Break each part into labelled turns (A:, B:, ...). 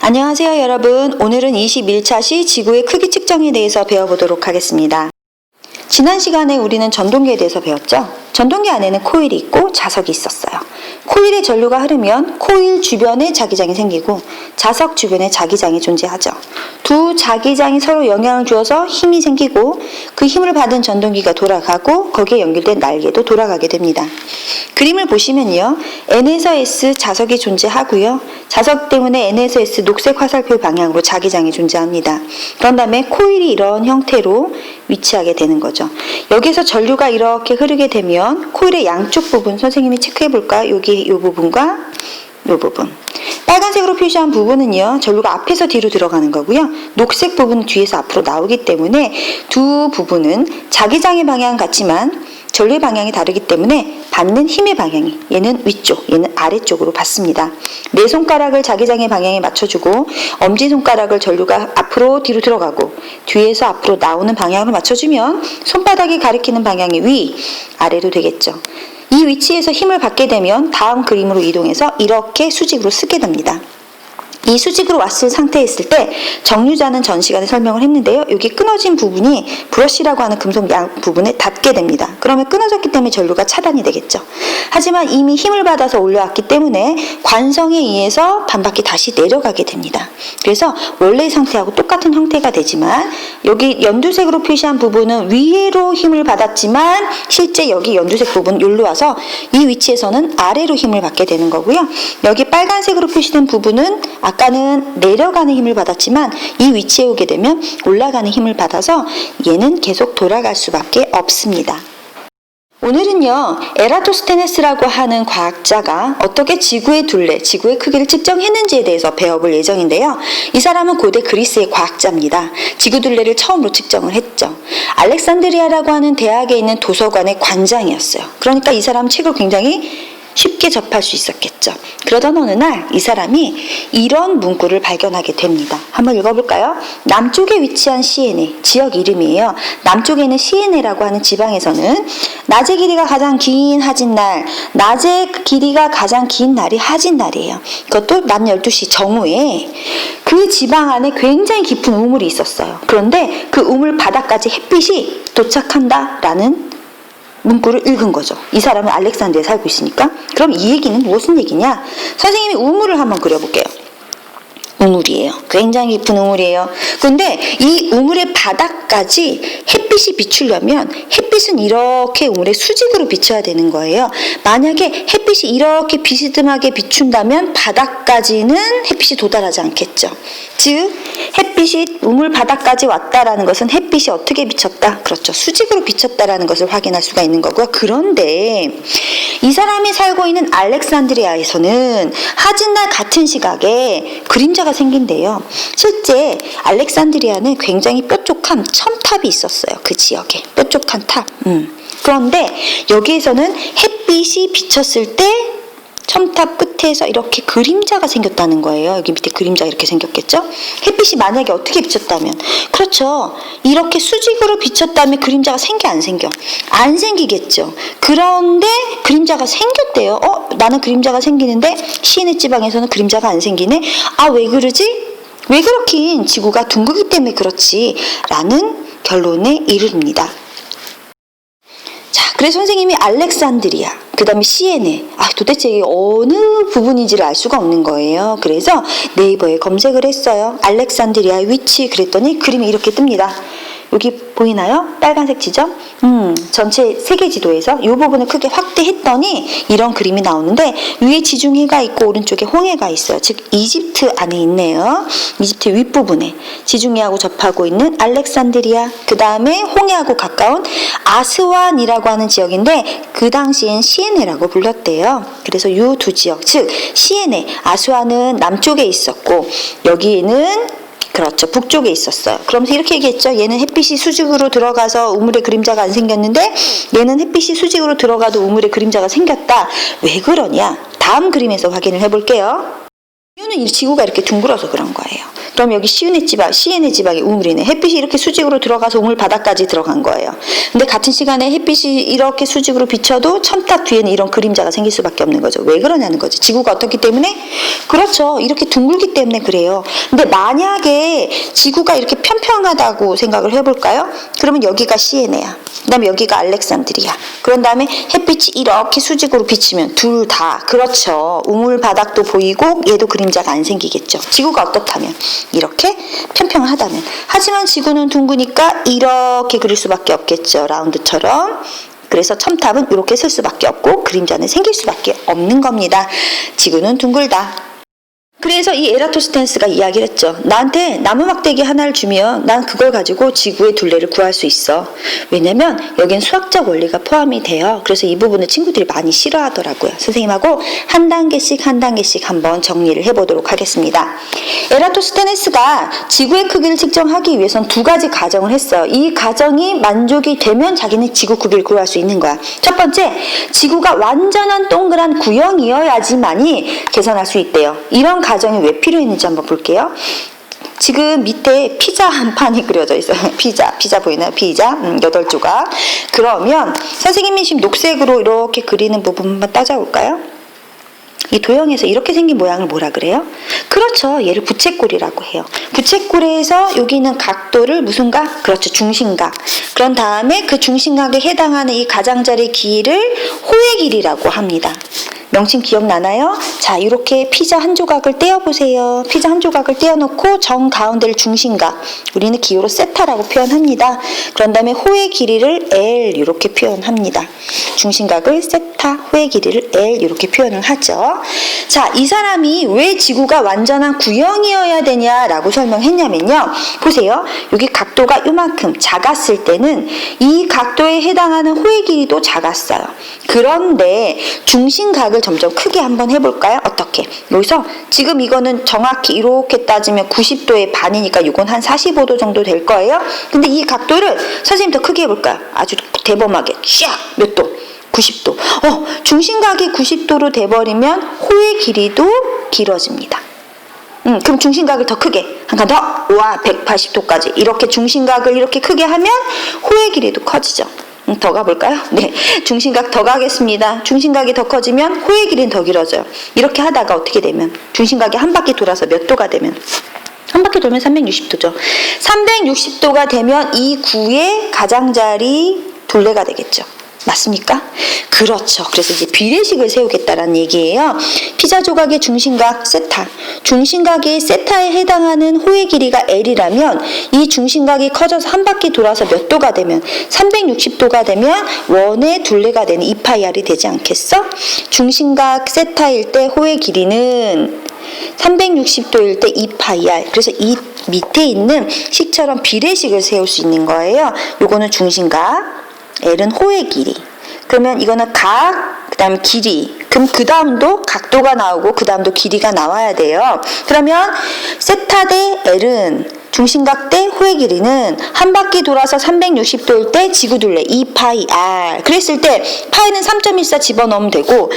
A: 안녕하세요 여러분. 오늘은 21차 시 지구의 크기 측정에 대해서 배워보도록 하겠습니다. 지난 시간에 우리는 전동기에 대해서 배웠죠. 전동기 안에는 코일이 있고 자석이 있었어요. 코일의 전류가 흐르면 코일 주변에 자기장이 생기고 자석 주변에 자기장이 존재하죠. 두 자기장이 서로 영향을 주어서 힘이 생기고 그 힘을 받은 전동기가 돌아가고 거기에 연결된 날개도 돌아가게 됩니다. 그림을 보시면요. N에서 S 자석이 존재하고요. 자석 때문에 N에서 S 녹색 화살표 방향으로 자기장이 존재합니다. 그런 다음에 코일이 이런 형태로 위치하게 되는 거죠. 여기서 전류가 이렇게 흐르게 되면 코일의 양쪽 부분 선생님이 체크해 볼까요? 여기 이 부분과 이 부분. 빨간색으로 표시한 부분은요. 전류가 앞에서 뒤로 들어가는 거고요. 녹색 부분은 뒤에서 앞으로 나오기 때문에 두 부분은 자기장의 방향은 같지만 전류의 방향이 다르기 때문에 받는 힘의 방향이 얘는 위쪽, 얘는 아래쪽으로 받습니다. 네 손가락을 자기장의 방향에 맞춰주고 엄지손가락을 전류가 앞으로 뒤로 들어가고 뒤에서 앞으로 나오는 방향으로 맞춰주면 손바닥이 가리키는 방향이 위, 아래로 되겠죠. 이 위치에서 힘을 받게 되면 다음 그림으로 이동해서 이렇게 수직으로 쓰게 됩니다. 이 수직으로 왔을 상태에 있을 때 정류자는 전 시간에 설명을 했는데요. 여기 끊어진 부분이 브러쉬라고 하는 금속 양 부분에 닿게 됩니다. 그러면 끊어졌기 때문에 전류가 차단이 되겠죠. 하지만 이미 힘을 받아서 올라왔기 때문에 관성에 의해서 반바퀴 다시 내려가게 됩니다. 그래서 원래의 상태하고 똑같은 형태가 되지만 여기 연두색으로 표시한 부분은 위로 힘을 받았지만 실제 여기 연두색 부분은 여기로 와서 이 위치에서는 아래로 힘을 받게 되는 거고요. 여기 빨간색으로 표시된 부분은 아까는 내려가는 힘을 받았지만 이 위치에 오게 되면 올라가는 힘을 받아서 얘는 계속 돌아갈 수밖에 없습니다. 오늘은요. 에라토스테네스라고 하는 과학자가 어떻게 지구의 둘레, 지구의 크기를 측정했는지에 대해서 배워볼 예정인데요. 이 사람은 고대 그리스의 과학자입니다. 지구 둘레를 처음으로 측정을 했죠. 알렉산드리아라고 하는 대학에 있는 도서관의 관장이었어요. 그러니까 이 사람 책을 굉장히 쉽게 접할 수 있었겠죠. 그러던 어느 날 이 사람이 이런 문구를 발견하게 됩니다. 한번 읽어볼까요? 남쪽에 위치한 시에네, 지역 이름이에요. 남쪽에 있는 시에네라고 하는 지방에서는 낮의 길이가 가장 긴 하진날, 낮의 길이가 가장 긴 날이 하진날이에요. 그것도 낮 12시 정오에 그 지방 안에 굉장히 깊은 우물이 있었어요. 그런데 그 우물 바닥까지 햇빛이 도착한다라는 문구를 읽은 거죠. 이 사람은 알렉산드리아에 살고 있으니까. 그럼 이 얘기는 무슨 얘기냐? 선생님이 우물을 한번 그려볼게요. 우물이에요. 굉장히 깊은 우물이에요. 그런데 이 우물의 바닥까지 햇빛이 비추려면 햇빛은 이렇게 우물에 수직으로 비춰야 되는 거예요. 만약에 햇빛이 이렇게 비스듬하게 비춘다면 바닥까지는 햇빛이 도달하지 않겠죠. 즉 햇빛이 우물 바닥까지 왔다라는 것은 햇빛이 어떻게 비쳤다? 그렇죠. 수직으로 비쳤다라는 것을 확인할 수가 있는 거고요. 그런데 이 사람이 살고 있는 알렉산드리아에서는 하진날 같은 시각에 그림자가 생긴대요. 실제 알렉산드리아는 굉장히 뾰족한 첨탑이 있었어요. 그 지역에 뾰족한 탑. 그런데 여기에서는 햇빛이 비쳤을 때 첨탑 끝에서 이렇게 그림자가 생겼다는 거예요. 여기 밑에 그림자가 이렇게 생겼겠죠? 햇빛이 만약에 어떻게 비쳤다면, 그렇죠. 이렇게 수직으로 비쳤다면 그림자가 생겨 안 생겨? 안 생기겠죠. 그런데 그림자가 생겼대요. 나는 그림자가 생기는데 시내 지방에서는 그림자가 안 생기네. 아, 왜 그러지? 왜 그렇긴 지구가 둥글기 때문에 그렇지 라는 결론에 이릅니다. 자, 그래서 선생님이 알렉산드리아, 그 다음에 시에네, 도대체 이게 어느 부분인지를 알 수가 없는 거예요. 그래서 네이버에 검색을 했어요. 알렉산드리아의 위치 그랬더니 그림이 이렇게 뜹니다. 여기 보이나요? 빨간색 지점? 전체 세계 지도에서 이 부분을 크게 확대했더니 이런 그림이 나오는데 위에 지중해가 있고 오른쪽에 홍해가 있어요. 즉 이집트 안에 있네요. 이집트 윗부분에 지중해하고 접하고 있는 알렉산드리아, 그 다음에 홍해하고 가까운 아스완이라고 하는 지역인데 그 당시엔 시에네라고 불렀대요. 그래서 이 두 지역, 즉 시에네, 아스완은 남쪽에 있었고 여기에는 그렇죠. 북쪽에 있었어요. 그러면서 이렇게 얘기했죠. 얘는 햇빛이 수직으로 들어가서 우물에 그림자가 안 생겼는데 얘는 햇빛이 수직으로 들어가도 우물에 그림자가 생겼다. 왜 그러냐? 다음 그림에서 확인을 해볼게요. 이유는 이 지구가 이렇게 둥글어서 그런 거예요. 그럼 여기 CN의 지방이 우물이네. 햇빛이 이렇게 수직으로 들어가서 우물 바닥까지 들어간 거예요. 근데 같은 시간에 햇빛이 이렇게 수직으로 비쳐도 첨탑 뒤에는 이런 그림자가 생길 수밖에 없는 거죠. 왜 그러냐는 거죠. 지구가 어떻기 때문에? 그렇죠. 이렇게 둥글기 때문에 그래요. 근데 만약에 지구가 이렇게 평평하다고 생각을 해볼까요? 그러면 여기가 CN이야. 그 다음에 여기가 알렉산드리아. 그런 다음에 햇빛이 이렇게 수직으로 비치면 둘 다 그렇죠. 우물 바닥도 보이고 얘도 그림자가 안 생기겠죠. 지구가 어떻다면? 이렇게 평평하다면. 하지만 지구는 둥그니까 이렇게 그릴 수밖에 없겠죠. 라운드처럼. 그래서 첨탑은 이렇게 쓸 수밖에 없고 그림자는 생길 수밖에 없는 겁니다. 지구는 둥글다. 그래서 이 에라토스테네스가 이야기를 했죠. 나한테 나무 막대기 하나를 주면 난 그걸 가지고 지구의 둘레를 구할 수 있어. 왜냐면 여긴 수학적 원리가 포함이 돼요. 그래서 이 부분을 친구들이 많이 싫어하더라고요. 선생님하고 한 단계씩 한번 정리를 해보도록 하겠습니다. 에라토스테네스가 지구의 크기를 측정하기 위해선 두 가지 가정을 했어요. 이 가정이 만족이 되면 자기는 지구 크기를 구할 수 있는 거야. 첫 번째, 지구가 완전한 동그란 구형이어야지만이 계산할 수 있대요. 이런 가정이 왜 필요했는지 한번 볼게요. 지금 밑에 피자 한 판이 그려져 있어요. 피자 보이나요? 피자 8조각. 그러면 선생님이 지금 녹색으로 이렇게 그리는 부분 한번 따져볼까요? 이 도형에서 이렇게 생긴 모양을 뭐라 그래요? 그렇죠. 얘를 부채꼴이라고 해요. 부채꼴에서 여기 있는 각도를 무슨 각? 그렇죠. 중심각. 그런 다음에 그 중심각에 해당하는 이 가장자리 길이를 호의 길이라고 합니다. 명칭 기억나나요? 자, 이렇게 피자 한 조각을 떼어보세요. 피자 한 조각을 떼어놓고 정 가운데를 중심각, 우리는 기호로 세타라고 표현합니다. 그런 다음에 호의 길이를 L 이렇게 표현합니다. 중심각을 세타, 호의 길이를 L 이렇게 표현을 하죠. 자, 이 사람이 왜 지구가 완전한 구형이어야 되냐라고 설명했냐면요. 보세요. 여기 각도가 요만큼 작았을 때는 이 각도에 해당하는 호의 길이도 작았어요. 그런데 중심각을 점점 크게 한번 해볼까요? 어떻게? 여기서 지금 이거는 정확히 이렇게 따지면 90도의 반이니까 이건 한 45도 정도 될 거예요. 근데 이 각도를 선생님 더 크게 해볼까요? 아주 대범하게 쫙 몇 도? 90도. 중심각이 90도로 돼버리면 호의 길이도 길어집니다. 그럼 중심각을 더 크게 한 칸 더, 와 180도까지 이렇게 중심각을 이렇게 크게 하면 호의 길이도 커지죠. 더 가볼까요? 네, 중심각 더 가겠습니다. 중심각이 더 커지면 호의 길이는 더 길어져요. 이렇게 하다가 어떻게 되면 중심각이 한 바퀴 돌아서 몇 도가 되면 한 바퀴 돌면 360도죠. 360도가 되면 이 구의 가장자리 둘레가 되겠죠. 맞습니까? 그렇죠. 그래서 이제 비례식을 세우겠다라는 얘기예요. 피자 조각의 중심각 세타, 중심각이 세타에 해당하는 호의 길이가 L이라면 이 중심각이 커져서 한 바퀴 돌아서 몇 도가 되면 360도가 되면 원의 둘레가 되는 2파이R이 되지 않겠어? 중심각 세타일 때 호의 길이는 360도일 때 2파이R. 그래서 이 밑에 있는 식처럼 비례식을 세울 수 있는 거예요. 요거는 중심각, L은 호의 길이. 그러면 이거는 각, 그 다음 길이. 그럼 그 다음도 각도가 나오고 그 다음도 길이가 나와야 돼요. 그러면 세타 대 L은 중심각 대 호의 길이는 한 바퀴 돌아서 360도일 때 지구둘레 2파이R. 그랬을 때 파이는 3.14 집어넣으면 되고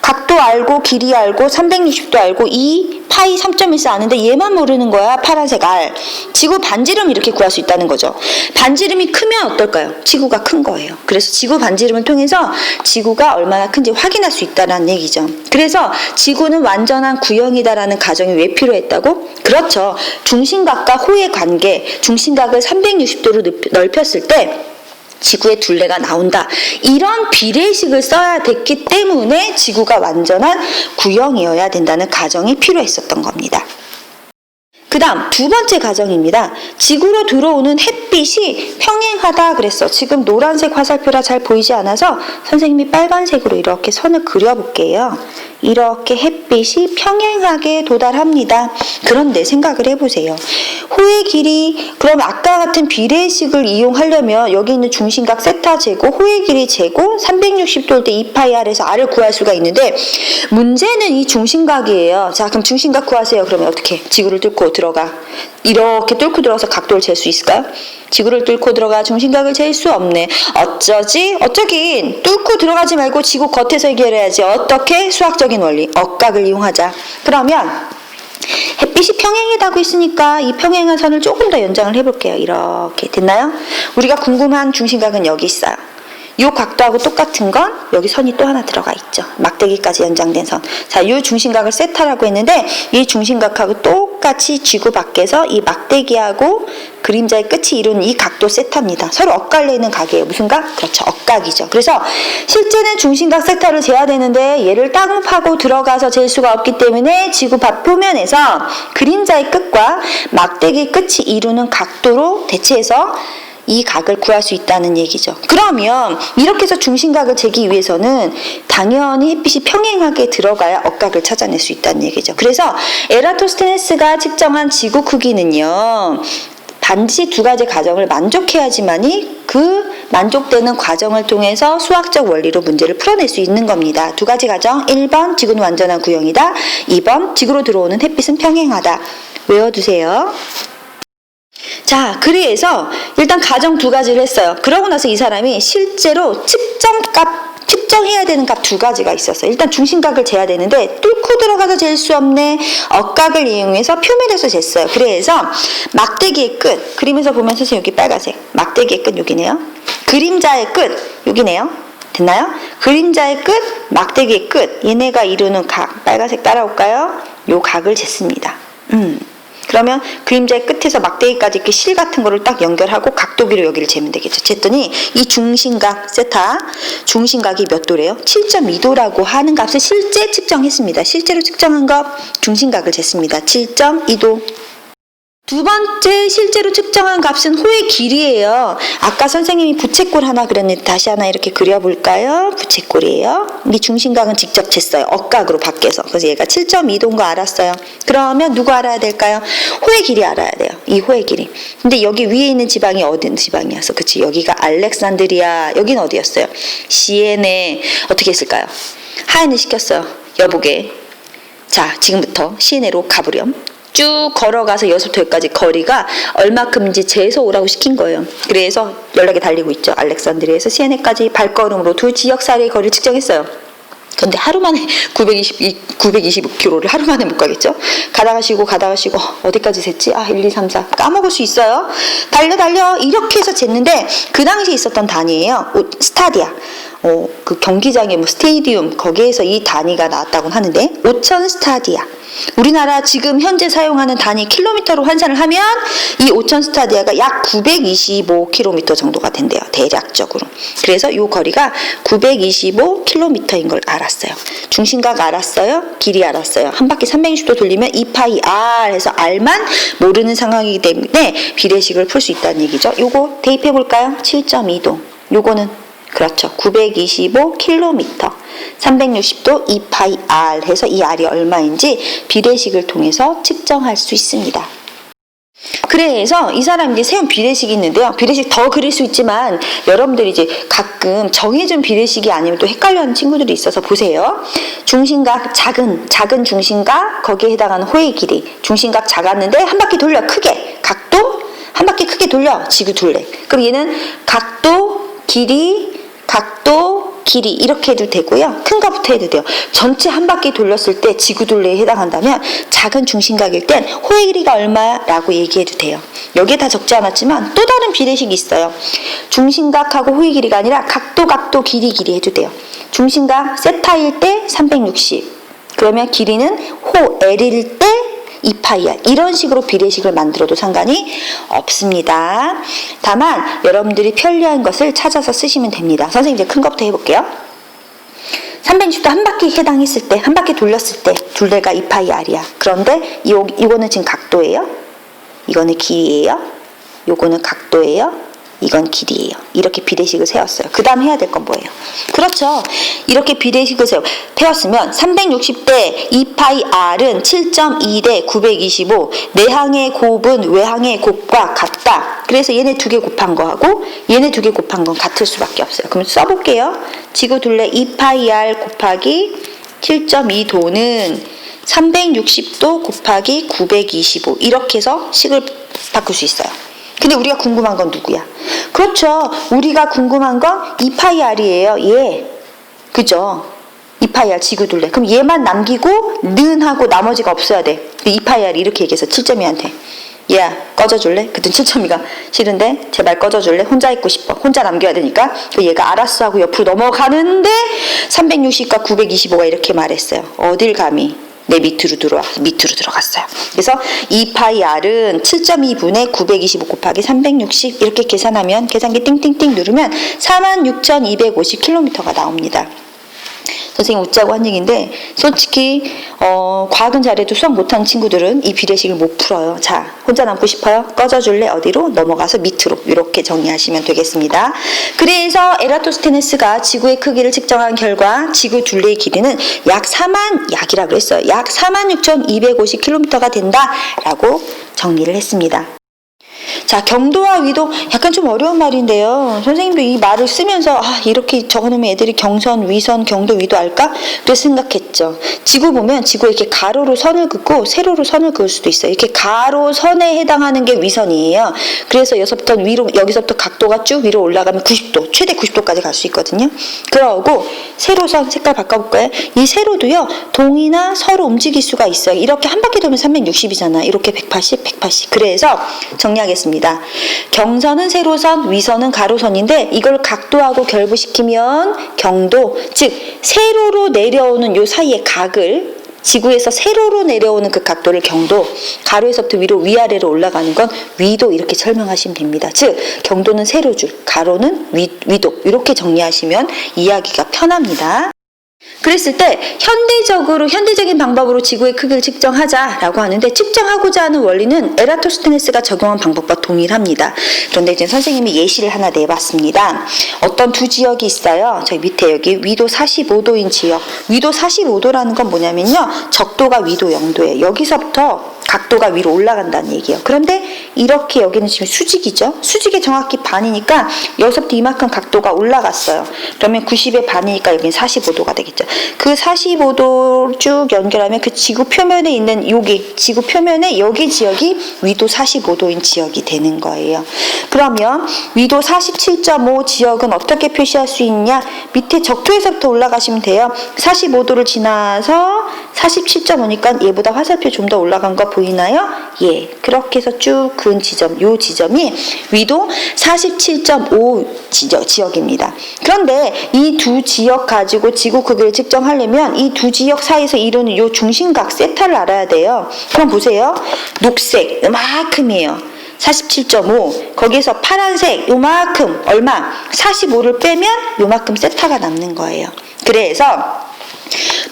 A: 각도 알고 길이 알고 360도 알고 이 파이 3.14 아는데 얘만 모르는 거야. 파란색 R. 지구 반지름 이렇게 구할 수 있다는 거죠. 반지름이 크면 어떨까요? 지구가 큰 거예요. 그래서 지구 반지름을 통해서 지구가 얼마나 큰지 확인할 수 있다는 얘기죠. 그래서 지구는 완전한 구형이다라는 가정이 왜 필요했다고? 그렇죠. 중심각과 호의 관계, 중심각을 360도로 넓혔을 때 지구의 둘레가 나온다. 이런 비례식을 써야 됐기 때문에 지구가 완전한 구형이어야 된다는 가정이 필요했었던 겁니다. 그 다음 두 번째 가정입니다. 지구로 들어오는 햇빛이 평행하다 그랬어. 지금 노란색 화살표라 잘 보이지 않아서 선생님이 빨간색으로 이렇게 선을 그려볼게요. 이렇게 햇빛이 평행하게 도달합니다. 그런데 생각을 해보세요. 호의 길이, 그럼 아까 같은 비례식을 이용하려면 여기 있는 중심각 세타 제곱, 호의 길이 제곱, 360도일 때 2파이R에서 R을 구할 수가 있는데 문제는 이 중심각이에요. 자, 그럼 중심각 구하세요. 그러면 어떻게? 지구를 뚫고 들어가. 이렇게 뚫고 들어가서 각도를 잴 수 있을까요? 지구를 뚫고 들어가 중심각을 잴 수 없네. 어쩌지? 어쩌긴 뚫고 들어가지 말고 지구 겉에서 해결해야지. 어떻게? 수학적인 원리, 억각을 이용하자. 그러면 햇빛이 평행이라고 했으니까 이 평행한 선을 조금 더 연장을 해볼게요. 이렇게 됐나요? 우리가 궁금한 중심각은 여기 있어요. 이 각도하고 똑같은 건 여기 선이 또 하나 들어가 있죠. 막대기까지 연장된 선. 자, 이 중심각을 세타라고 했는데 이 중심각하고 똑같이 지구 밖에서 이 막대기하고 그림자의 끝이 이루는 이 각도 세타입니다. 서로 엇갈리는 각이에요. 무슨 각? 그렇죠. 엇각이죠. 그래서 실제는 중심각 세타를 재야 되는데 얘를 땅을 파고 들어가서 잴 수가 없기 때문에 지구 표면에서 그림자의 끝과 막대기 끝이 이루는 각도로 대체해서 이 각을 구할 수 있다는 얘기죠. 그러면 이렇게 해서 중심각을 재기 위해서는 당연히 햇빛이 평행하게 들어가야 엇각을 찾아낼 수 있다는 얘기죠. 그래서 에라토스테네스가 측정한 지구 크기는요, 반드시 두 가지 과정을 만족해야지만이 그 만족되는 과정을 통해서 수학적 원리로 문제를 풀어낼 수 있는 겁니다. 두 가지 과정. 1번 지구는 완전한 구형이다. 2번 지구로 들어오는 햇빛은 평행하다. 외워두세요. 자, 그래서 일단 가정 두 가지를 했어요. 그러고 나서 이 사람이 실제로 측정해야 되는 값 두 가지가 있었어요. 일단 중심각을 재야 되는데 뚫고 들어가서 잴 수 없네. 엇각을 이용해서 표면에서 쟀어요. 그래서 막대기의 끝, 그림에서 보면 선생님 여기 빨간색, 막대기의 끝 여기네요. 그림자의 끝 여기네요. 됐나요? 그림자의 끝, 막대기의 끝, 얘네가 이루는 각, 빨간색 따라올까요? 요 각을 쟀습니다. 그러면 그림자의 끝에서 막대기까지 이렇게 실 같은 거를 딱 연결하고 각도기로 여기를 재면 되겠죠. 쟀더니 이 중심각 세타, 중심각이 몇 도래요? 7.2도라고 하는 값을 실제 측정했습니다. 실제로 측정한 것 중심각을 쟀습니다. 7.2도. 두 번째 실제로 측정한 값은 호의 길이에요. 아까 선생님이 부채꼴 하나 그렸는데 다시 하나 이렇게 그려볼까요? 부채꼴이에요. 이 중심각은 직접 쟀어요. 엇각으로 밖에서. 그래서 얘가 7.2도인 거 알았어요. 그러면 누구 알아야 될까요? 호의 길이 알아야 돼요. 이 호의 길이. 근데 여기 위에 있는 지방이 어디 지방이었어? 그치? 여기가 알렉산드리아. 여긴 어디였어요? 시에네. 어떻게 했을까요? 하인을 시켰어요. 여보게. 자, 지금부터 시에네로 가보렴. 쭉 걸어가서 여기서부터 여기까지 거리가 얼마큼인지 재서 오라고 시킨 거예요. 그래서 연락이 달리고 있죠. 알렉산드리아에서 시에네까지 발걸음으로 두 지역 사이의 거리를 측정했어요. 근데 하루 만에 925km를 하루 만에 못 가겠죠? 가다가 쉬고 어디까지 셌지? 1, 2, 3, 4 까먹을 수 있어요. 달려 이렇게 해서 쟀는데 그 당시에 있었던 단위예요. 스타디아. 그 경기장의 스테디움 거기에서 이 단위가 나왔다고 하는데 5,000 스타디아. 우리나라 지금 현재 사용하는 단위 킬로미터로 환산을 하면 이 5,000 스타디아가 약 925km 정도가 된대요. 대략적으로. 그래서 이 거리가 925km인 걸 알았어요. 중심각 알았어요. 길이 알았어요. 한 바퀴 360도 돌리면 2파이 r 해서 r만 모르는 상황이기 때문에 비례식을 풀 수 있다는 얘기죠. 요거 대입해 볼까요? 7.2도. 요거는 그렇죠. 925km, 360도 2파이 r 해서 이 r이 얼마인지 비례식을 통해서 측정할 수 있습니다. 그래서 이 사람이 이제 세운 비례식이 있는데요. 비례식 더 그릴 수 있지만 여러분들이 이제 가끔 정해준 비례식이 아니면 또 헷갈려하는 친구들이 있어서 보세요. 중심각 작은 중심각 거기에 해당하는 호의 길이 중심각 작았는데 한 바퀴 돌려 크게 각도 한 바퀴 크게 돌려 지구 둘레. 그럼 얘는 각도 길이 이렇게 해도 되고요. 큰 거부터 해도 돼요. 전체 한 바퀴 돌렸을 때 지구 둘레에 해당한다면 작은 중심각일 땐 호의 길이가 얼마라고 얘기해도 돼요. 여기에 다 적지 않았지만 또 다른 비례식이 있어요. 중심각하고 호의 길이가 아니라 각도 길이 해도 돼요. 중심각 세타일 때 360. 그러면 길이는 호 L일 때 2파이야. 이런 식으로 비례식을 만들어도 상관이 없습니다. 다만 여러분들이 편리한 것을 찾아서 쓰시면 됩니다. 선생님 이제 큰 것부터 해볼게요. 360도 한 바퀴 해당했을 때, 한 바퀴 돌렸을 때 둘레가 2파이 r이야. 그런데 이거는 지금 각도예요. 이거는 길이에요. 요거는 각도예요. 이건 길이에요. 이렇게 비례식을 세웠어요. 그 다음 해야 될 건 뭐예요? 그렇죠. 이렇게 비례식을 세웠으면 360대 2파이 r은 7.2 대 925 내항의 곱은 외항의 곱과 같다. 그래서 얘네 두 개 곱한 거하고 얘네 두 개 곱한 건 같을 수밖에 없어요. 그럼 써볼게요. 지구 둘레 2파이 r 곱하기 7.2도는 360도 곱하기 925 이렇게 해서 식을 바꿀 수 있어요. 근데 우리가 궁금한 건 누구야? 그렇죠. 우리가 궁금한 건 2파이 r이에요. 예. 그죠? 2파이R 지구둘레. 그럼 얘만 남기고 는 하고 나머지가 없어야 돼. 2파이R 이렇게 얘기해서 7.2한테. 얘야 꺼져줄래? 그땐 7.2가 싫은데 제발 꺼져줄래? 혼자 있고 싶어. 혼자 남겨야 되니까. 얘가 알았어 하고 옆으로 넘어가는데 360과 925가 이렇게 말했어요. 어딜 감히 내 밑으로 들어갔어요. 그래서 2파이R은 7.2분의 925 곱하기 360 이렇게 계산하면 계산기 띵띵띵 누르면 46,250km가 나옵니다. 선생님 웃자고 한 얘기인데 솔직히 과학은 잘해도 수학 못하는 친구들은 이 비례식을 못 풀어요. 자, 혼자 남고 싶어요? 꺼져줄래? 어디로? 넘어가서 밑으로 이렇게 정리하시면 되겠습니다. 그래서 에라토스테네스가 지구의 크기를 측정한 결과 지구 둘레의 길이는 약 4만 그랬어요. 약 46,250km가 된다라고 정리를 했습니다. 자, 경도와 위도 약간 좀 어려운 말인데요. 선생님도 이 말을 쓰면서 이렇게 적어놓으면 애들이 경선, 위선, 경도, 위도 알까? 그래서 생각했죠. 지구 보면 지구 이렇게 가로로 선을 긋고 세로로 선을 그을 수도 있어요. 이렇게 가로선에 해당하는 게 위선이에요. 그래서 여기서부터 각도가 쭉 위로 올라가면 90도, 최대 90도까지 갈 수 있거든요. 그러고 세로선 색깔 바꿔볼까요? 이 세로도요, 동이나 서로 움직일 수가 있어요. 이렇게 한 바퀴 돌면 360이잖아. 이렇게 180. 그래서 정리하겠습니다. 경선은 세로선, 위선은 가로선인데 이걸 각도하고 결부시키면 경도, 즉 세로로 내려오는 요 사이의 각을 지구에서 세로로 내려오는 그 각도를 경도, 가로에서부터 위로 위아래로 올라가는 건 위도 이렇게 설명하시면 됩니다. 즉 경도는 세로줄, 가로는 위도 이렇게 정리하시면 이해하기가 편합니다. 그랬을 때 현대적인 방법으로 지구의 크기를 측정하자라고 하는데 측정하고자 하는 원리는 에라토스테네스가 적용한 방법과 동일합니다. 그런데 이제 선생님이 예시를 하나 내봤습니다. 어떤 두 지역이 있어요. 저희 밑에 여기 위도 45도인 지역. 위도 45도라는 건 뭐냐면요. 적도가 위도 0도예요. 여기서부터 각도가 위로 올라간다는 얘기예요. 그런데 이렇게 여기는 지금 수직이죠. 수직의 정확히 반이니까 여기서부터 이만큼 각도가 올라갔어요. 그러면 90의 반이니까 여기는 45도가 되겠죠. 그 45도 쭉 연결하면 그 지구 표면에 있는 지구 표면에 여기 지역이 위도 45도인 지역이 되는 거예요. 그러면 위도 47.5 지역은 어떻게 표시할 수 있냐? 밑에 적도에서부터 올라가시면 돼요. 45도를 지나서 47.5니까 얘보다 화살표 좀 더 올라간 거 보이나요? 예. 그렇게 해서 쭉 그은 지점, 요 지점이 위도 47.5 지역입니다. 그런데 이 두 지역 가지고 지구 크기를 측정하려면 이 두 지역 사이에서 이루는 요 중심각 세타를 알아야 돼요. 그럼 보세요. 녹색 요만큼이에요. 47.5. 거기에서 파란색 요만큼 얼마? 45를 빼면 요만큼 세타가 남는 거예요. 그래서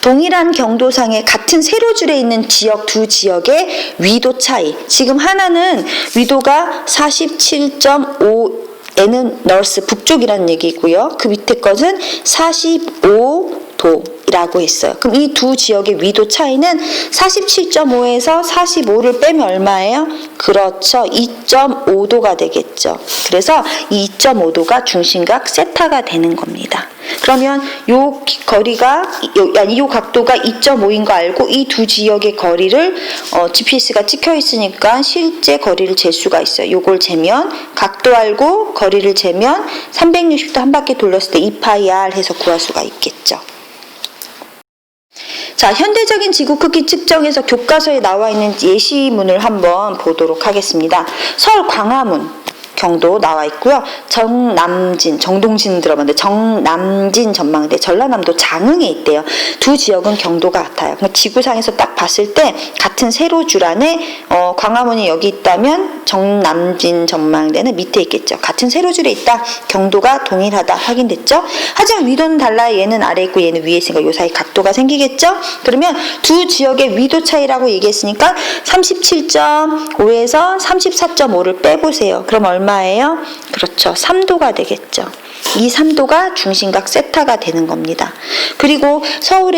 A: 동일한 경도상의 같은 세로줄에 있는 두 지역의 위도 차이. 지금 하나는 위도가 47.5에는 너스 북쪽이라는 얘기고요. 그 밑에 것은 45도라고 했어요. 그럼 이 두 지역의 위도 차이는 47.5에서 45를 빼면 얼마예요? 그렇죠. 2.5도가 되겠죠. 그래서 이 2.5도가 중심각 세타가 되는 겁니다. 그러면 요 거리가 요 각도가 2.5인 거 알고 이 두 지역의 거리를 GPS가 찍혀 있으니까 실제 거리를 잴 수가 있어요. 요걸 재면 각도 알고 거리를 재면 360도 한 바퀴 돌렸을 때 2파이R 해서 구할 수가 있겠죠. 자, 현대적인 지구 크기 측정에서 교과서에 나와 있는 예시문을 한번 보도록 하겠습니다. 서울 광화문 경도 나와 있고요. 정동진 들어봤는데 정남진 전망대, 전라남도 장흥에 있대요. 두 지역은 경도가 같아요. 지구상에서 딱 봤을 때 같은 세로줄 안에 광화문이 여기 있다면 정남진 전망대는 밑에 있겠죠. 같은 세로줄에 있다. 경도가 동일하다. 확인됐죠? 하지만 위도는 달라요. 얘는 아래 있고 얘는 위에 있으니까 요 사이 각도가 생기겠죠? 그러면 두 지역의 위도 차이라고 얘기했으니까 37.5에서 34.5를 빼보세요. 그럼 얼마예요? 그렇죠. 3도가 되겠죠. 이 3도가 중심각 세타가 되는 겁니다. 그리고 서울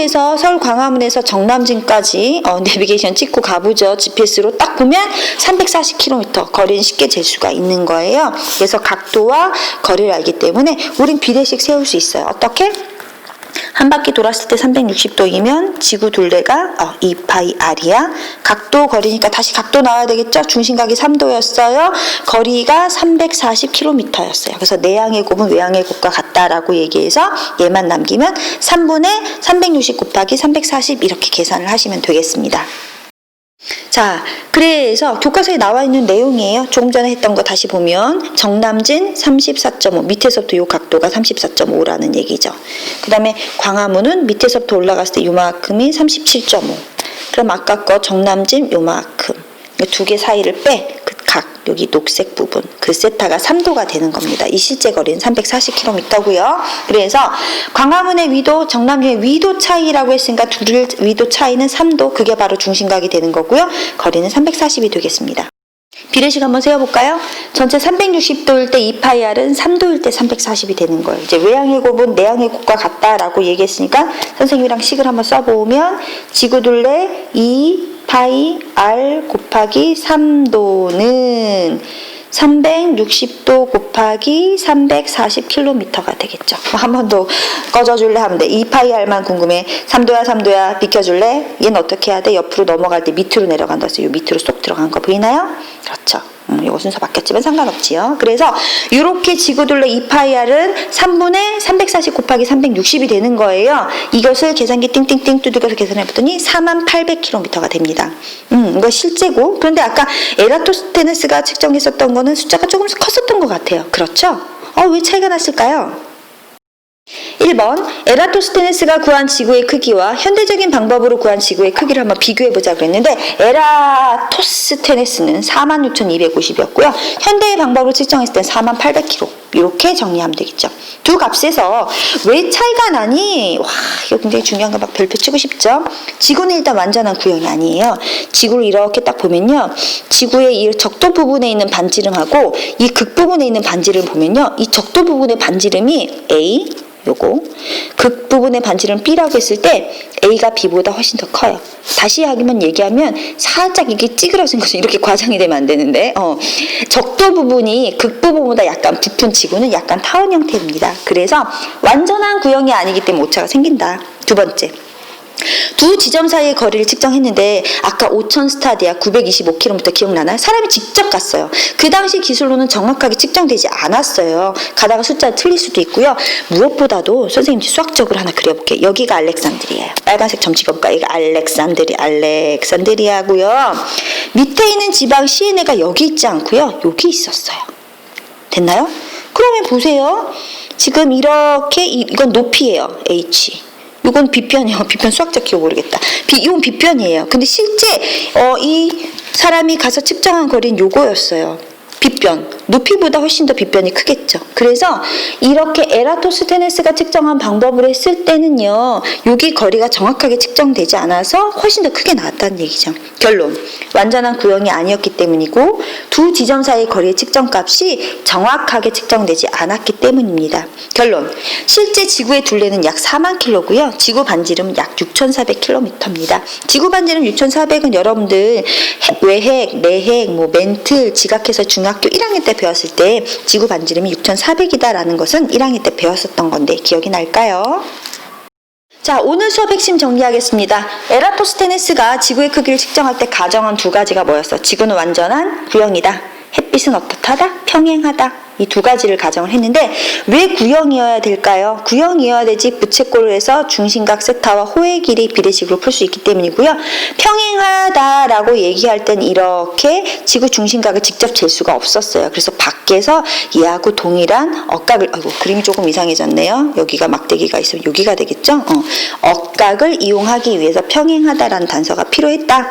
A: 광화문에서 정남진까지 내비게이션 찍고 가보죠. GPS로 딱 보면 340km 거리는 쉽게 잴 수가 있는 거예요. 그래서 각도와 거리를 알기 때문에 우린 비례식 세울 수 있어요. 어떻게? 한 바퀴 돌았을 때 360도이면 지구 둘레가 2πr이야. 각도 거리니까 다시 각도 나와야 되겠죠? 중심각이 3도였어요. 거리가 340km였어요. 그래서 내향의 곱은 외향의 곱과 같다라고 얘기해서 얘만 남기면 3분의 360 곱하기 340 이렇게 계산을 하시면 되겠습니다. 자, 그래서 교과서에 나와 있는 내용이에요. 조금 전에 했던 거 다시 보면 정남진 34.5, 밑에서부터 이 각도가 34.5라는 얘기죠. 그 다음에 광화문은 밑에서부터 올라갔을 때 요만큼이 37.5. 그럼 아까 거 정남진 요만큼. 두 개 사이를 빼. 그 각, 여기 녹색 부분. 그 세타가 3도가 되는 겁니다. 이 실제 거리는 340km고요. 그래서 광화문의 위도, 정남진의 위도 차이라고 했으니까 둘 위도 차이는 3도. 그게 바로 중심각이 되는 거고요. 거리는 340이 되겠습니다. 비례식 한번 세워볼까요? 전체 360도일 때 2πr은 3도일 때 340이 되는 거예요. 이제 외향의 곱은 내향의 곱과 같다라고 얘기했으니까 선생님이랑 식을 한번 써보면 지구둘레 2πr 곱하기 3도는 360도 곱하기 340km가 되겠죠. 한 번 더 꺼져줄래 하면 돼. 2πr만 궁금해. 3도야 비켜줄래? 얘는 어떻게 해야 돼? 옆으로 넘어갈 때 밑으로 내려간다 해서 요 밑으로 쏙 들어간 거 보이나요? 그렇죠. 요거 순서 바뀌었지만 상관없지요. 그래서 이렇게 지구둘레 2πr은 3분의 340 곱하기 360이 되는 거예요. 이것을 계산기 띵띵띵 두들겨서 계산해봤더니 4800km가 됩니다. 이거 실제고. 그런데 아까 에라토스테네스가 측정했었던 거는 숫자가 조금 컸었던 것 같아요. 그렇죠? 왜 차이가 났을까요? 1번 에라토스테네스가 구한 지구의 크기와 현대적인 방법으로 구한 지구의 크기를 한번 비교해보자 그랬는데 에라토스테네스는 46,250이었고요. 현대의 방법으로 측정했을 때 4800km 이렇게 정리하면 되겠죠. 두 값에서 왜 차이가 나니? 이거 굉장히 중요한 거 막 별표 치고 싶죠? 지구는 일단 완전한 구형이 아니에요. 지구를 이렇게 딱 보면요. 지구의 이 적도 부분에 있는 반지름하고 이 극 부분에 있는 반지름 보면요. 이 적도 부분의 반지름이 A 요거 극 부분의 반지름 B라고 했을 때 A가 B보다 훨씬 더 커요. 다시 얘기하면 살짝 이게 찌그러진 것은 이렇게 과장이 되면 안 되는데 적도 부분이 극 부분보다 약간 부푼 지구는 약간 타원 형태입니다. 그래서 완전한 구형이 아니기 때문에 오차가 생긴다. 두 번째, 두 지점 사이의 거리를 측정했는데 아까 5000 스타디아 925km 기억나나요? 사람이 직접 갔어요. 그 당시 기술로는 정확하게 측정되지 않았어요. 가다가 숫자 틀릴 수도 있고요. 무엇보다도 선생님 수학적으로 하나 그려볼게요. 여기가 알렉산드리아예요. 빨간색 점치고가 여기가 알렉산드리아고요. 밑에 있는 지방 시에네가 여기 있지 않고요. 여기 있었어요. 됐나요? 그러면 보세요. 지금 이렇게 이건 높이예요. H. 이건 비편이요. 비편 수학적 기억 모르겠다. 이건 비편이에요. 근데 실제 이 사람이 가서 측정한 거리는 요거였어요. 빗변. 높이보다 훨씬 더 빗변이 크겠죠. 그래서 이렇게 에라토스테네스가 측정한 방법으로 했을 때는요. 여기 거리가 정확하게 측정되지 않아서 훨씬 더 크게 나왔다는 얘기죠. 결론. 완전한 구형이 아니었기 때문이고 두 지점 사이의 거리의 측정값이 정확하게 측정되지 않았기 때문입니다. 결론. 실제 지구의 둘레는 약 4만 킬로고요. 지구 반지름은 약 6,400km입니다. 지구 반지름 6,400은 여러분들 외핵, 내핵, 멘틀, 지각해서 중학교 1학년 때 배웠을 때 지구 반지름이 6,400이다라는 것은 1학년 때 배웠었던 건데 기억이 날까요? 자, 오늘 수업 핵심 정리하겠습니다. 에라토스테네스가 지구의 크기를 측정할 때 가정한 두 가지가 뭐였어? 지구는 완전한 구형이다. 햇빛은 어떻다? 평행하다. 이 두 가지를 가정을 했는데 왜 구형이어야 될까요? 구형이어야 되지 부채꼴로 해서 중심각 세타와 호의 길이 비례식으로 풀 수 있기 때문이고요. 평행하다라고 얘기할 땐 이렇게 지구 중심각을 직접 잴 수가 없었어요. 그래서 밖에서 얘하고 동일한 억각을 그림이 조금 이상해졌네요. 여기가 막대기가 있으면 여기가 되겠죠? 억각을 이용하기 위해서 평행하다라는 단서가 필요했다.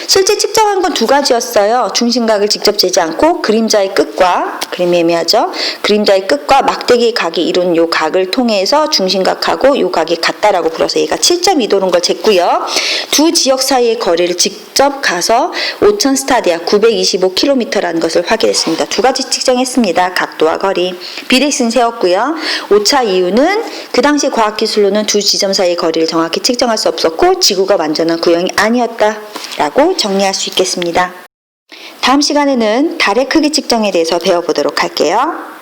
A: 실제 측정한 건 두 가지였어요. 중심각을 직접 재지 않고 그림자의 끝과 그림이 애매하죠. 그림자의 끝과 막대기의 각이 이룬 요 각을 통해서 중심각하고 요 각이 같다라고 불어서 얘가 7.2도는 걸 쟀고요. 두 지역 사이의 거리를 직접 가서 5000 스타디아 925km라는 것을 확인했습니다. 두 가지 측정했습니다. 각도와 거리. 비례식은 세웠고요. 오차 이유는 그 당시 과학기술로는 두 지점 사이의 거리를 정확히 측정할 수 없었고 지구가 완전한 구형이 아니었다라고 정리할 수 있겠습니다. 다음 시간에는 달의 크기 측정에 대해서 배워보도록 할게요.